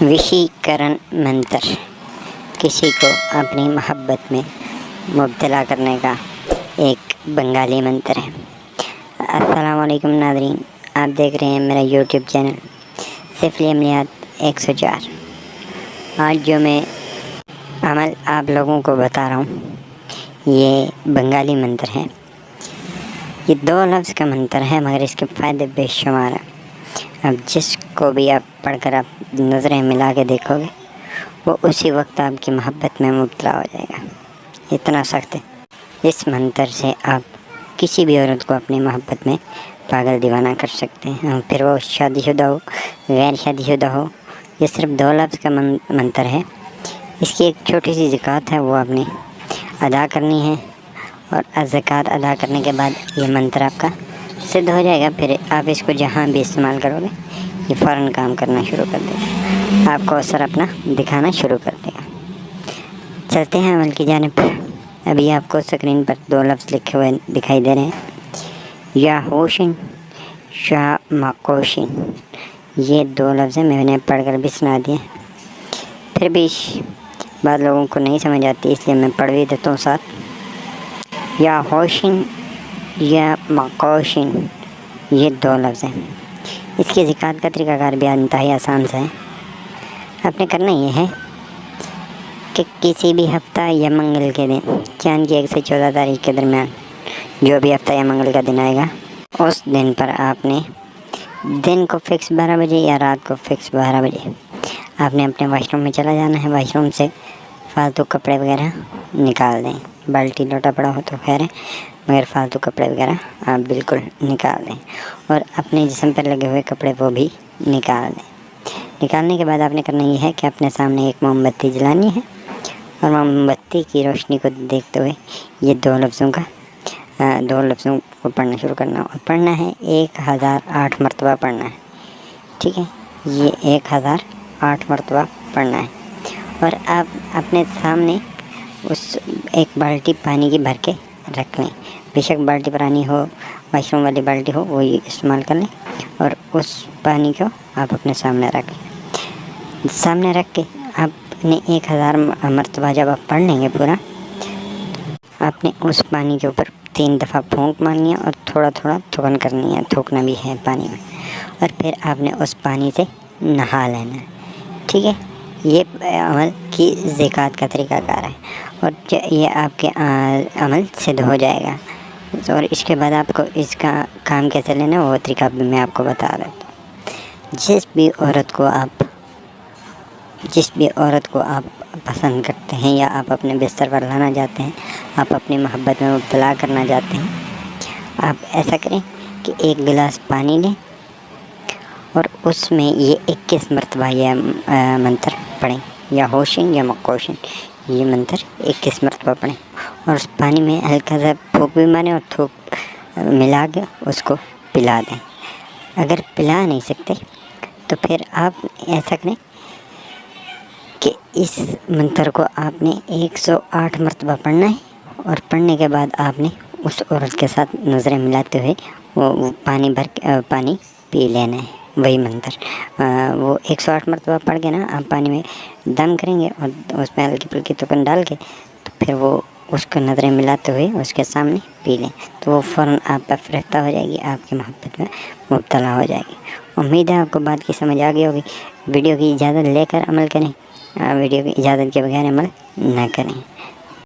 وشیکرن منتر کسی کو اپنی محبت میں مبتلا کرنے کا ایک بنگالی منتر ہے۔ السلام علیکم ناظرین، آپ دیکھ رہے ہیں میرا یوٹیوب چینل سفلی عملیات 104۔ آج جو میں عمل آپ لوگوں کو بتا رہا ہوں یہ بنگالی منتر ہے۔ یہ 2 لفظ کا منتر ہے مگر اس کے فائدے بے شمار ہیں۔ اب جس کو بھی آپ پڑھ کر آپ نظریں ملا کے دیکھو گے وہ اسی وقت آپ کی محبت میں مبتلا ہو جائے گا، اتنا سخت ہے۔ اس منتر سے آپ کسی بھی عورت کو اپنی محبت میں پاگل دیوانہ کر سکتے ہیں، پھر وہ شادی شدہ ہو غیر شادی شدہ ہو۔ یہ صرف 2 لفظ کا منتر ہے۔ اس کی ایک چھوٹی سی زکوٰۃ ہے، وہ آپ نے ادا کرنی ہے، اور زکوٰۃ ادا کرنے کے بعد یہ منتر آپ کا سدھ ہو جائے گا۔ پھر آپ اس کو جہاں بھی استعمال کرو گے یہ فوراً کام کرنا شروع کر دے گا، آپ کو اثر اپنا دکھانا شروع کر دے گا۔ چلتے ہیں عمل کی جانب۔ ابھی آپ کو اسکرین پر 2 لفظ لکھے ہوئے دکھائی دے رہے ہیں، یا ہوشن شا مکوشن۔ یہ 2 لفظ ہیں، میں انہیں پڑھ کر بھی سنا دیے، پھر بھی بعض لوگوں کو نہیں سمجھ آتی اس لیے میں پڑھ بھی دیتا ہوں ساتھ۔ یا ہوشن یا مکوشن، یہ 2 لفظ ہیں۔ اس کی زکوٰۃ کا طریقہ کار بھی انتہائی آسان سے ہے۔ آپ نے کرنا یہ ہے کہ کسی بھی ہفتہ یا منگل کے دن، چاند کی 1 سے 14 تاریخ کے درمیان جو بھی ہفتہ یا منگل کا دن آئے گا، اس دن پر آپ نے دن کو فکس 12 بجے یا رات کو فکس 12 بجے آپ نے اپنے واش روم میں چلا جانا ہے۔ واش روم سے فالتو کپڑے وغیرہ نکال دیں، بالٹی لوٹا پڑا ہو تو خیر ہے، مگر فالتو کپڑے وغیرہ آپ بالکل نکال دیں، اور اپنے جسم پر لگے ہوئے کپڑے وہ بھی نکال دیں۔ نکالنے کے بعد آپ نے کرنا یہ ہے کہ اپنے سامنے ایک موم بتی جلانی ہے، اور موم بتی کی روشنی کو دیکھتے ہوئے یہ 2 لفظوں کو پڑھنا شروع کرنا، اور پڑھنا ہے 1008 مرتبہ پڑھنا ہے، ٹھیک ہے؟ یہ 1008 مرتبہ پڑھنا ہے، اور آپ اپنے سامنے ایک بالٹی پانی کی بھر کے رکھ لیں۔ بے شک بالٹی پرانی ہو، واش روم والی بالٹی ہو، وہ استعمال کر لیں، اور اس پانی کو آپ اپنے سامنے رکھ لیں۔ سامنے رکھ کے آپ نے 1000 مرتبہ جب آپ پڑھ لیں گے پورا، آپ نے اس پانی کے اوپر 3 دفعہ پھونک مارنی ہے، اور تھوڑا تھوڑا تھوکن کرنی ہے، تھوکنا بھی ہے پانی میں، اور پھر آپ نے اس پانی سے نہا لینا ہے، ٹھیک ہے؟ یہ عمل کی زکوٰۃ کا طریقہ کار ہے، اور یہ آپ کے عمل سدھ ہو جائے گا۔ اور اس کے بعد آپ کو اس کا کام کیسے لینا وہ طریقہ بھی میں آپ کو بتا دیتا ہوں۔ جس بھی عورت کو آپ پسند کرتے ہیں یا آپ اپنے بستر پر لانا چاہتے ہیں، آپ اپنی محبت میں مبتلا کرنا چاہتے ہیں، آپ ایسا کریں کہ 1 گلاس پانی لیں، اور اس میں یہ 21 مرتبہ یہ منتر پڑھیں، یا ہوشن یا مکوشن، یہ منتر 21 مرتبہ پڑھیں، اور اس پانی میں ہلکا سا پھونک بھی ماریں، اور تھوک ملا کے اس کو پلا دیں۔ اگر پلا نہیں سکتے تو پھر آپ ایسا کریں کہ اس منتر کو آپ نے 108 مرتبہ پڑھنا ہے، اور پڑھنے کے بعد آپ نے اس عورت کے ساتھ نظریں ملاتے ہوئے وہ پانی پی لینا ہے، وہی منتر۔ وہ 108 مرتبہ پڑھ کے نا آپ پانی میں دم کریں گے، اور اس میں ہلکی پھلکی تکن ڈال کے تو پھر وہ اس کو نظریں ملاتے ہوئے اس کے سامنے پی لیں، تو وہ فوراً آپ پر فرشتہ ہو جائے گی، آپ کی محبت میں مبتلا ہو جائے گی۔ امید ہے آپ کو بات کی سمجھ آ گئی ہوگی۔ ویڈیو کی اجازت لے کر عمل کریں، ویڈیو کی اجازت کے بغیر عمل نہ کریں۔